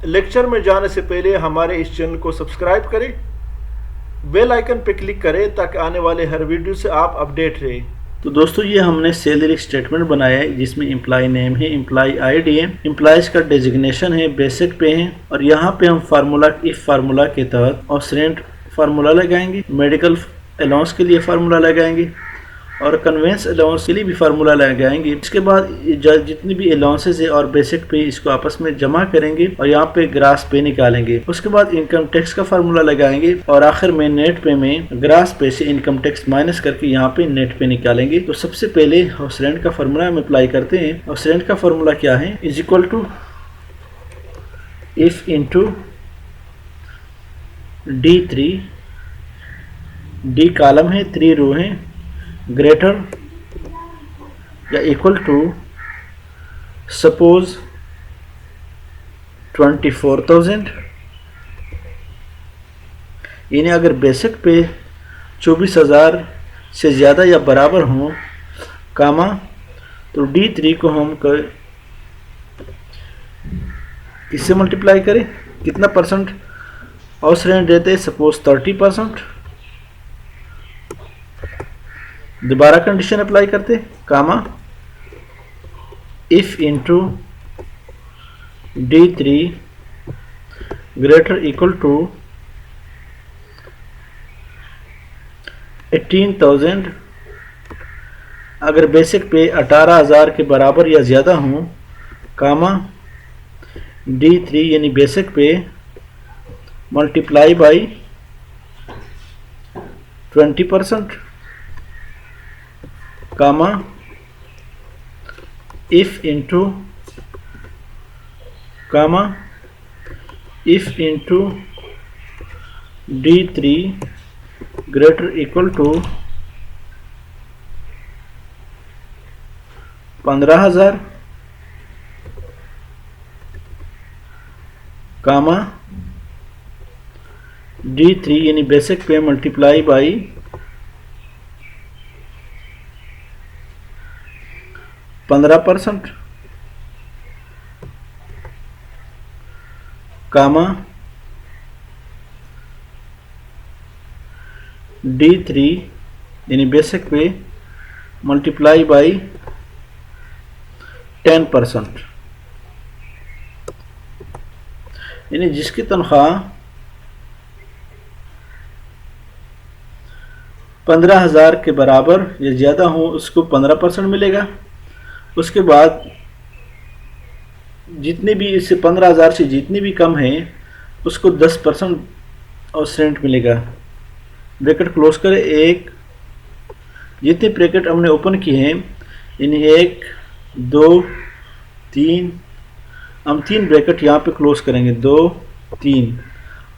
Lecture में जाने से पहले हमारे इस चैनल को सब्सक्राइब करें, बेल आइकन पर क्लिक करें ताकि आने वाले हर वीडियो से आप अपडेट रहें। तो दोस्तों ये हमने सैलरी स्टेटमेंट बनाया है जिसमें एम्प्लॉय नेम है, एम्प्लॉय आईडी है, एम्प्लॉयज का डेजिग्नेशन है, बेसिक पे है और यहाँ पे हम फार्मूला इफ फार्मूला के तहत ऑब्सरेंट फार्मूला लगाएंगे, मेडिकल अलाउंस के लिए फार्मूला लगाएंगे और कन्वेंस अलाउंस के लिए भी फार्मूला लगाएंगे। इसके बाद जितनी भी अलाउंसेस है और बेसिक पे इसको आपस में जमा करेंगे और यहाँ पे ग्रास पे निकालेंगे। उसके बाद इनकम टैक्स का फार्मूला लगाएंगे और आखिर में नेट पे में ग्रास पे से इनकम टैक्स माइनस करके यहाँ पे नेट पे निकालेंगे। तो सबसे पहले हाउस रेंट का फार्मूला हम अप्लाई करते हैं। हाउस रेंट का फार्मूला क्या है, is equal to if into D3, D column है, 3 रो है, ग्रेटर या इक्वल टू सपोज 24,000, यानी अगर बेसिक पे 24,000 से ज़्यादा या बराबर हों कामा, तो D3 को हम किससे मल्टीप्लाई करें, कितना परसेंट हाउस रेंट देते हैं, सपोज 30%। दोबारा कंडीशन अप्लाई करते comma if into D3 greater equal to 18,000, अगर बेसिक पे 18,000 के बराबर या ज़्यादा हों कामा D3 यानी basic pay multiply by 20% comma if into D3 greater equal to 15,000 comma D3 यानी basic pay multiply by 15% comma D3 यानी बेसिक पे मल्टीप्लाई बाई 10%, यानी जिसकी तनख्वाह 15,000 के बराबर या ज़्यादा हो उसको 15% मिलेगा। उसके बाद जितने भी इससे 15,000 से जितनी भी कम है उसको 10% हाउस रेंट मिलेगा। ब्रैकेट क्लोज करें, एक जितने ब्रैकेट हमने ओपन किए हैं यानी 1 2 3, हम 3 ब्रैकेट यहाँ पे क्लोज करेंगे, 2 3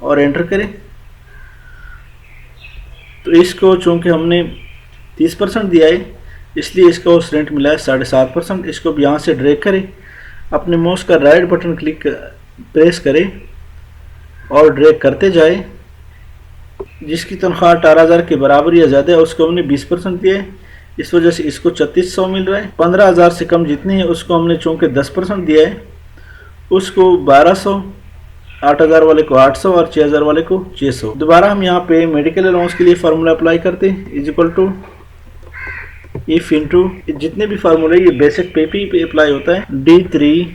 और एंटर करें। तो इसको चूँकि हमने 30% दिया है इसलिए इसका उस रेंट मिला है 7.5%। इसको भी यहाँ से ड्रैग करें, अपने माउस का राइट बटन क्लिक प्रेस करें और ड्रैग करते जाए। जिसकी तनख्वाह 18,000 के बराबर या ज़्यादा है उसको हमने 20% दिया है, इस वजह से इसको 3,400 मिल रहा है। 15,000 से कम जितनी है उसको हमने चूँकि 10% दिया है उसको 1,200, 8,000 वाले को 800 और 6,000 वाले को 600। दोबारा हम यहाँ पे मेडिकल अलाउंस के लिए फार्मूला अप्लाई करते हैं, is equal to if into जितने भी फार्मूले ये बेसिक पे अप्लाई होता है, D3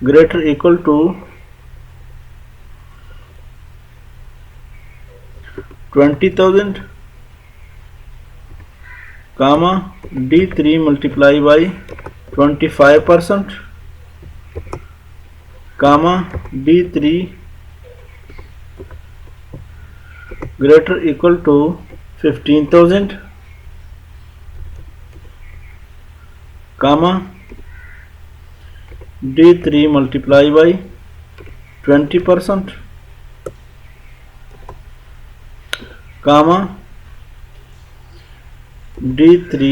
greater equal to 20,000 comma D3 multiply by 25% comma D3 greater equal to 15,000 comma D3 multiply by 20% comma D3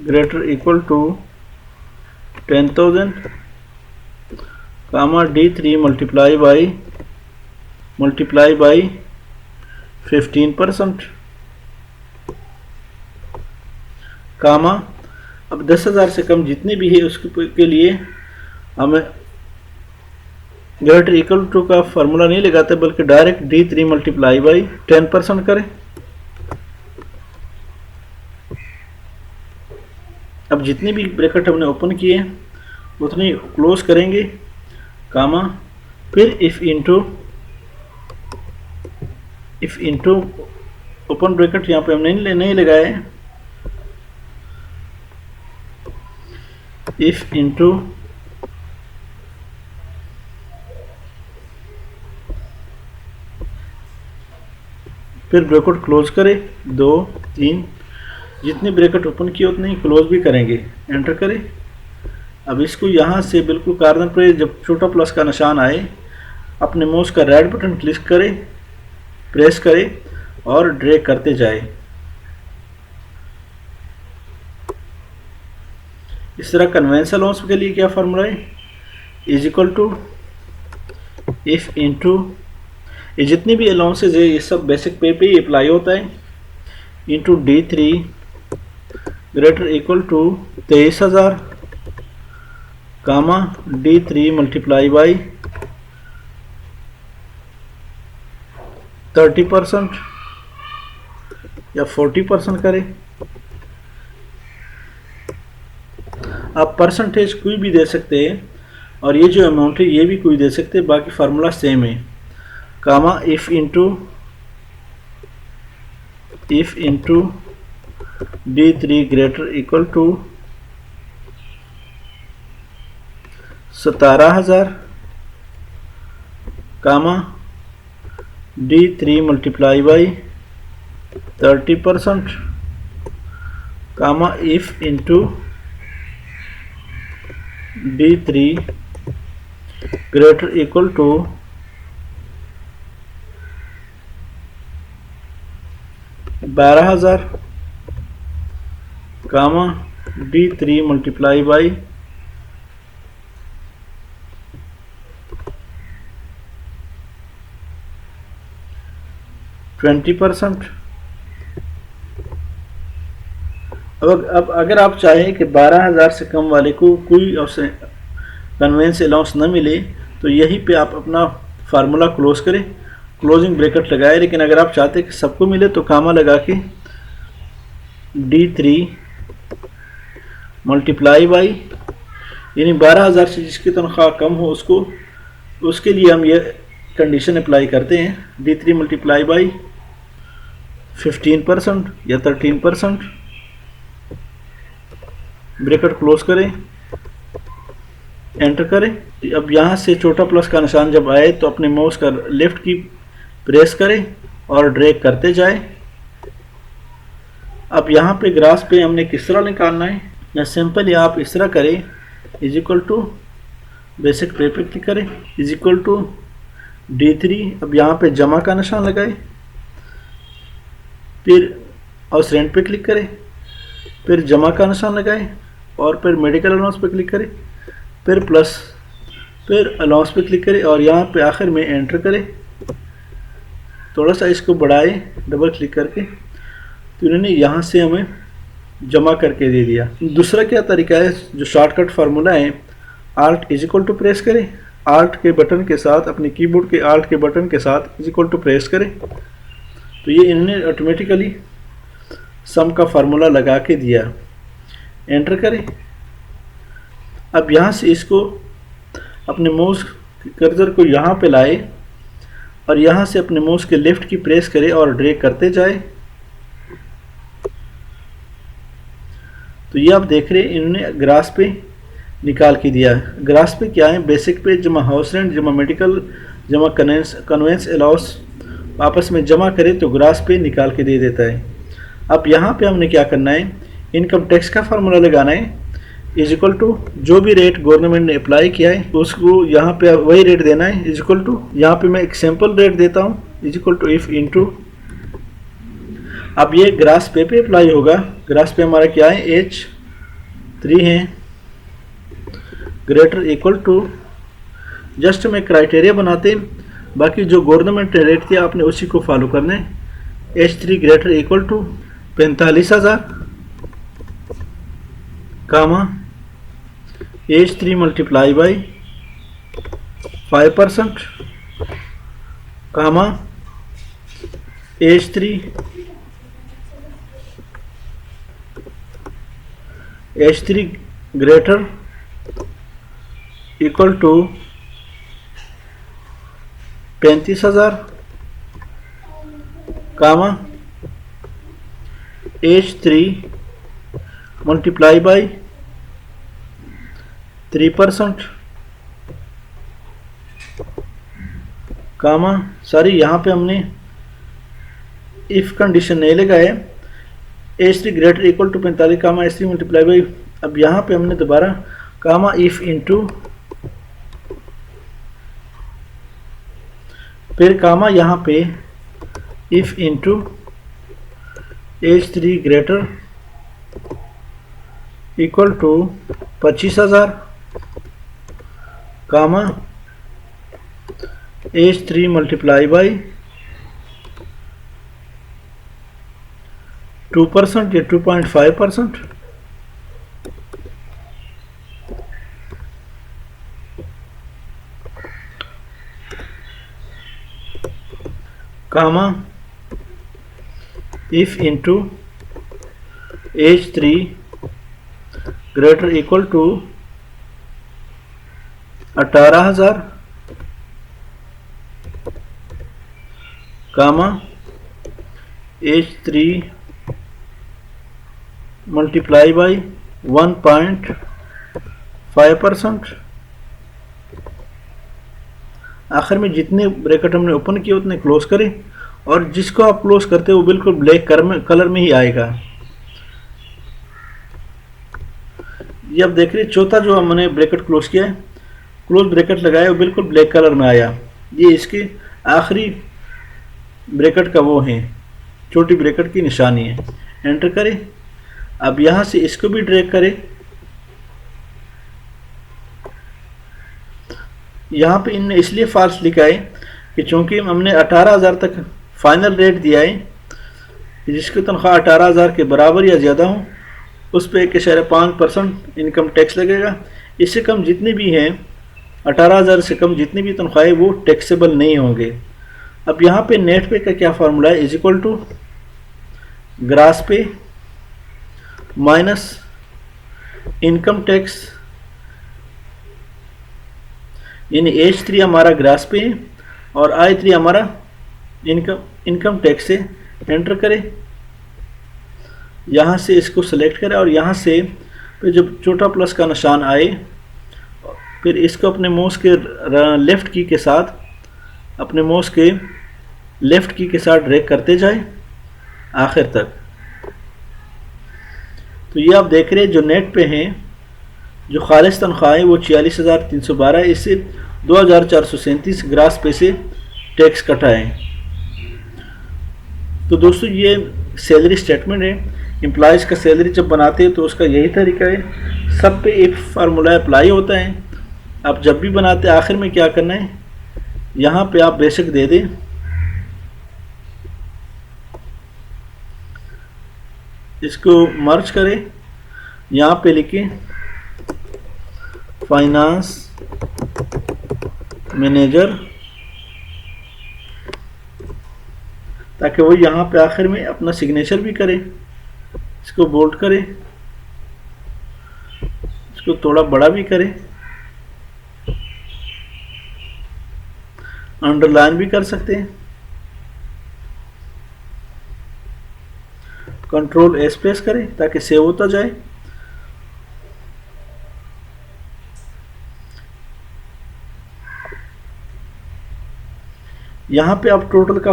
greater equal to 10,000 comma D3 multiply by 15% comma अब 10,000 से कम जितने भी है उसके लिए हमें ग्रेटर इक्वल टू का फार्मूला नहीं लगाते बल्कि डायरेक्ट D3 मल्टीप्लाई बाई 10% करें। अब जितनी भी ब्रैकेट हमने ओपन किए उतनी क्लोज करेंगे, कामा, फिर इफ इंटू ओपन ब्रैकेट यहाँ पे हमने नहीं लगाए, इफ इंटू फिर ब्रैकेट क्लोज करें 2 3, जितनी ब्रैकेट ओपन की उतनी ही क्लोज भी करेंगे, एंटर करें। अब इसको यहाँ से बिल्कुल कॉर्नर पे जब छोटा प्लस का निशान आए अपने माउस का राइट बटन क्लिक करें, प्रेस करें और ड्रैग करते जाए। इस तरह कन्वेंस अलाउंस के लिए क्या फार्मूला है, is equal to if into ये जितनी भी अलाउंसेज है ये सब बेसिक पे ही अप्लाई होता है, into D3 greater equal to 23,000 comma D3 multiply by 30% या 40% करें। आप परसेंटेज कोई भी दे सकते हैं और ये जो अमाउंट है ये भी कोई दे सकते हैं, बाकी फार्मूला सेम है, comma if into D3 greater equal to 17,000 comma D3 multiply by 30% comma if into D3 greater equal to 12,000 comma D3 multiply by 20%। अब अगर आप चाहें कि 12,000 से कम वाले को कोई कन्वेंस अलाउंस न मिले तो यहीं पे आप अपना फार्मूला क्लोज करें, क्लोजिंग ब्रैकेट लगाए। लेकिन अगर आप चाहते हैं कि सबको मिले तो कामा लगा के D3 मल्टीप्लाई बाई, यानी 12,000 से जिसकी तनख्वाह कम हो उसके लिए हम ये कंडीशन अप्लाई करते हैं, D3 मल्टीप्लाई बाई 15% या 13%, ब्रैकेट क्लोज करें, एंटर करें। अब यहाँ से छोटा प्लस का निशान जब आए तो अपने माउस का लेफ्ट की प्रेस करें और ड्रैग करते जाए। अब यहाँ पे ग्राफ पे हमने किस तरह निकालना है, या सिंपल या आप इस तरह करें, इज इक्वल टू बेसिक पे क्लिक करें, इज इक्वल टू D3, अब यहाँ पे जमा का निशान लगाए, फिर और रेंट पे क्लिक करें, फिर जमा का निशान लगाए और फिर मेडिकल अलाउंस पे क्लिक करें, फिर प्लस, फिर अलाउंस पे क्लिक करें और यहाँ पे आखिर में एंटर करें। थोड़ा सा इसको बढ़ाए डबल क्लिक करके, तो इन्होंने यहाँ से हमें जमा करके दे दिया। दूसरा क्या तरीका है, जो शॉर्टकट फार्मूला है, alt is equal to press करें, आल्ट के बटन के साथ अपने कीबोर्ड के आल्ट के बटन के साथ इज इक्वल टू प्रेस करें, तो ये इन्होंने ऑटोमेटिकली सम का फार्मूला लगा के दिया, एंटर करें। अब यहाँ से इसको अपने माउस कर्सर को यहाँ पे लाए और यहाँ से अपने माउस के लेफ्ट की प्रेस करें और ड्रैग करते जाए। तो ये आप देख रहे हैं इन्होंने ग्रास पे निकाल के दिया। ग्रास पे क्या है, बेसिक पे जमा हाउस रेंट जमा मेडिकल जमा कन्वेंस अलाउंस आपस में जमा करें तो ग्रास पे निकाल के दे देता है। अब यहाँ पे हमने क्या करना है, इनकम टैक्स का फार्मूला लगाना है, इज इक्वल टू जो भी रेट गवर्नमेंट ने अप्लाई किया है उसको यहाँ पे वही रेट देना है, इज इक्वल टू, यहाँ पे मैं एक सैम्पल रेट देता हूँ, is equal to if into, अब ये ग्रास पे अप्लाई होगा। ग्रास पे हमारा क्या है, H3 है, ग्रेटर इक्वल टू, जस्ट में क्राइटेरिया बनाते हैं, बाकी जो गवर्नमेंट ने रेट दिया आपने उसी को फॉलो करना है। H3 greater equal to 45,000 comma H3 multiply by 5%, comma H3 greater equal to 35,000, comma H3 multiply by 3%, comma sorry यहाँ पे हमने इफ कंडीशन नहीं लगाए, H3 greater equal to 45, comma H3 multiply by, अब यहाँ पे हमने दोबारा कामा इफ इंटू, फिर कामा यहाँ पे if into H3 greater equal to 25,000, comma H3 multiply by 2% या 2.5%, comma if into H3 greater equal to 18,000, comma H3 multiply by 1.5%। आखिर में जितने ब्रैकेट हमने ओपन किए उतने क्लोज करें, और जिसको आप क्लोज करते हो वो बिल्कुल ब्लैक कलर में ही आएगा। ये अब देख रहे चौथा जो हमने ब्रैकेट क्लोज किया है, क्लोज ब्रैकेट लगाया, वो बिल्कुल ब्लैक कलर में आया। ये इसके आखिरी ब्रैकेट का वो है, छोटी ब्रैकेट की निशानी है। एंटर करें। अब यहाँ से इसको भी ड्रैग करें। यहाँ पे इनने इसलिए फॉल्स लिखा है कि चूंकि हमने 18,000 तक फाइनल रेट दिया है, जिसकी तनख्वाह 18,000 के बराबर या ज़्यादा हो उस पर 1.5% इनकम टैक्स लगेगा। इससे कम जितने भी हैं, 18,000 से कम जितनी भी तनख्वाहें वो टैक्सेबल नहीं होंगे। अब यहाँ पे नेट पे का क्या फार्मूला है, इज इक्वल टू ग्रास पे माइनस इनकम टैक्स, यानी H3 हमारा ग्रास पे है और I3 हमारा इनकम टैक्स है। एंटर करें। यहाँ से इसको सेलेक्ट करें और यहाँ से फिर जब छोटा प्लस का निशान आए, फिर इसको अपने माउस के लेफ़्ट की के साथ, अपने माउस के लेफ़्ट की के साथ ड्रैग करते जाए आखिर तक। तो ये आप देख रहे हैं जो नेट पे हैं, जो खालिस तनख्वाह है वो 46,312 है। इससे 2,437 ग्रास पे से टैक्स कटा है। तो दोस्तों ये सैलरी स्टेटमेंट है। एम्प्लॉयज़ का सैलरी जब बनाते हैं तो उसका यही तरीका है, सब पे एक फार्मूला अप्लाई होता है। आप जब भी बनाते हैं आखिर में क्या करना है, यहाँ पे आप बेशक दे दें इसको मर्ज करें, यहाँ पे लिखें फाइनेंस मैनेजर, ताकि वो यहाँ पे आखिर में अपना सिग्नेचर भी करें। इसको बोल्ड करें, इसको थोड़ा बड़ा भी करें, अंडरलाइन भी कर सकते हैं। कंट्रोल एस प्रेस करें ताकि सेव होता जाए। यहाँ पे आप टोटल का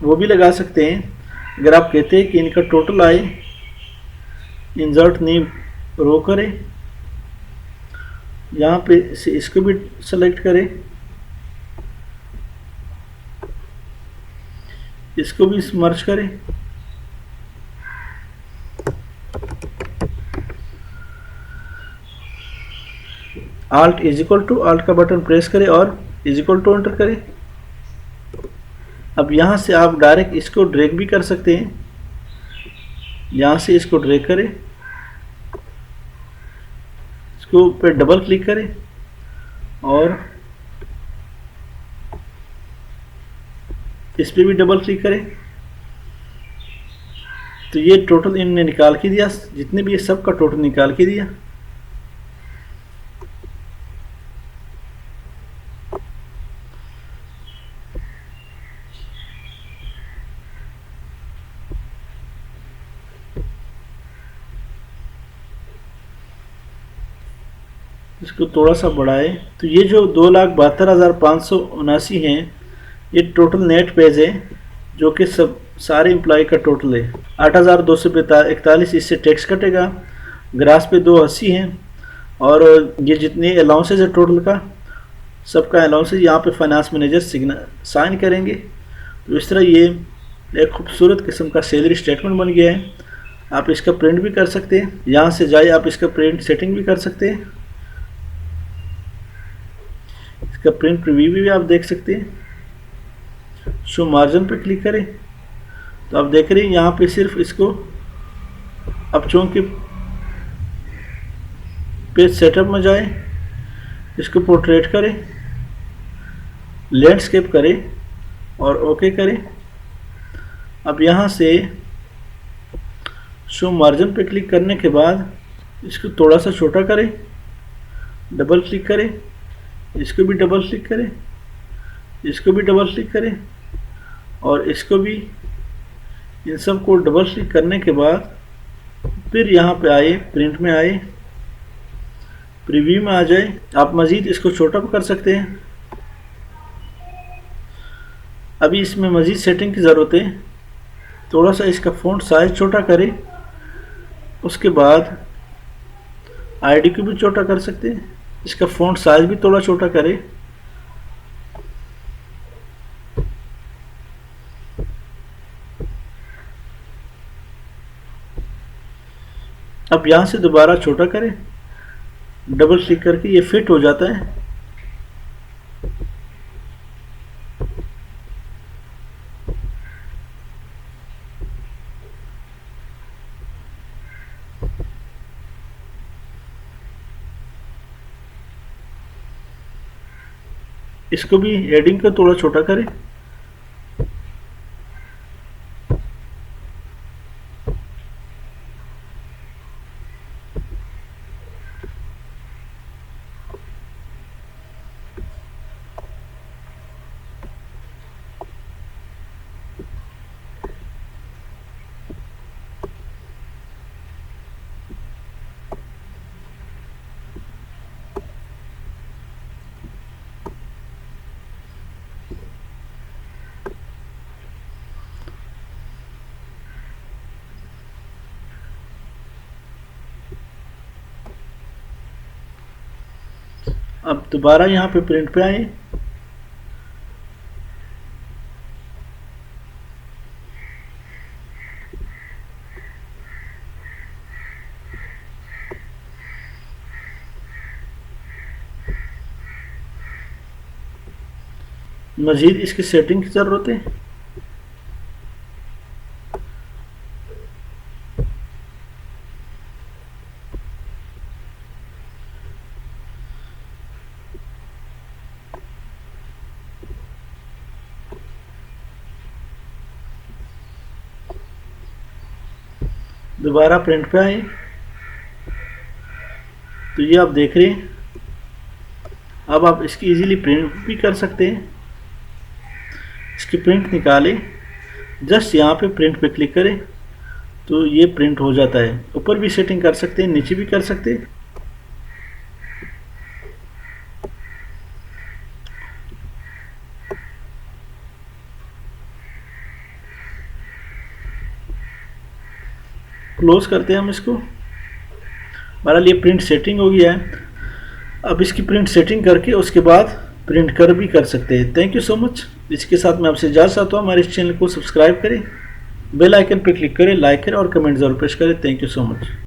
वो भी लगा सकते हैं। अगर आप कहते हैं कि इनका टोटल आए, इंसर्ट नेम रो करें, यहाँ पे से इसको भी सेलेक्ट करें, इसको भी मर्ज करें। Alt is equal to, alt का बटन प्रेस करें और इज इक्वल टू एंटर करें। अब यहाँ से आप डायरेक्ट इसको ड्रैग भी कर सकते हैं। यहाँ से इसको ड्रैग करें, इसको पे डबल क्लिक करें और इस पर भी डबल क्लिक करें तो ये टोटल इनने निकाल के दिया, जितने भी ये सब का टोटल निकाल के दिया। इसको थोड़ा सा बढ़ाए तो ये जो 2,72,579 हैं ये टोटल नेट पेज है, जो कि सब सारे एम्प्लॉय का टोटल है। 8,241 इससे टैक्स कटेगा, ग्रास पे 280 हैं, और ये जितने अलाउंसेज है टोटल का सबका अलाउंसेज यहाँ पे फाइनेंस मैनेजर साइन करेंगे। तो इस तरह ये एक खूबसूरत किस्म का सैलरी स्टेटमेंट बन गया है। आप इसका प्रिंट भी कर सकते हैं, यहाँ से जाए आप इसका प्रिंट सेटिंग भी कर सकते हैं, इसका प्रिंट प्रीव्यू भी आप देख सकते हैं। शो मार्जिन पे क्लिक करें तो आप देख रहे हैं यहाँ पे सिर्फ इसको अब चूंकि पेज सेटअप में जाए, इसको पोर्ट्रेट करें, लैंडस्केप करें और ओके करें। अब यहाँ से शो मार्जिन पे क्लिक करने के बाद इसको थोड़ा सा छोटा करें, डबल क्लिक करें, इसको भी डबल क्लिक करें, इसको भी डबल क्लिक करें और इसको भी, इन सब को डबल क्लिक करने के बाद फिर यहाँ पे आए, प्रिंट में आए, प्रीव्यू में आ जाए। आप मज़ीद इसको छोटा भी कर सकते हैं। अभी इसमें मज़ीद सेटिंग की ज़रूरत है, थोड़ा सा इसका फ़ॉन्ट साइज छोटा करें, उसके बाद आईडी को भी छोटा कर सकते हैं, इसका फ़ॉन्ट साइज भी थोड़ा छोटा करें। अब यहाँ से दोबारा छोटा करें, डबल क्लिक करके ये फिट हो जाता है। इसको भी हेडिंग का थोड़ा छोटा करें। अब दोबारा यहाँ पे प्रिंट पे आए, मजीद इसकी सेटिंग की ज़रूरत है। दोबारा प्रिंट पे आए तो ये आप देख रहे हैं। अब आप इसकी इजीली प्रिंट भी कर सकते हैं। इसकी प्रिंट निकालें, जस्ट यहाँ पे प्रिंट पे क्लिक करें तो ये प्रिंट हो जाता है। ऊपर भी सेटिंग कर सकते हैं, नीचे भी कर सकते हैं। क्लोज करते हैं हम इसको। हमारा लिए प्रिंट सेटिंग हो गया है। अब इसकी प्रिंट सेटिंग करके उसके बाद प्रिंट कर भी कर सकते हैं। Thank you so much. इसके साथ मैं आपसे इजाज़त चाहता हूँ। हमारे इस चैनल को सब्सक्राइब करें, बेल आइकन पर क्लिक करें, लाइक करें और कमेंट ज़रूर पेश करें। Thank you so much.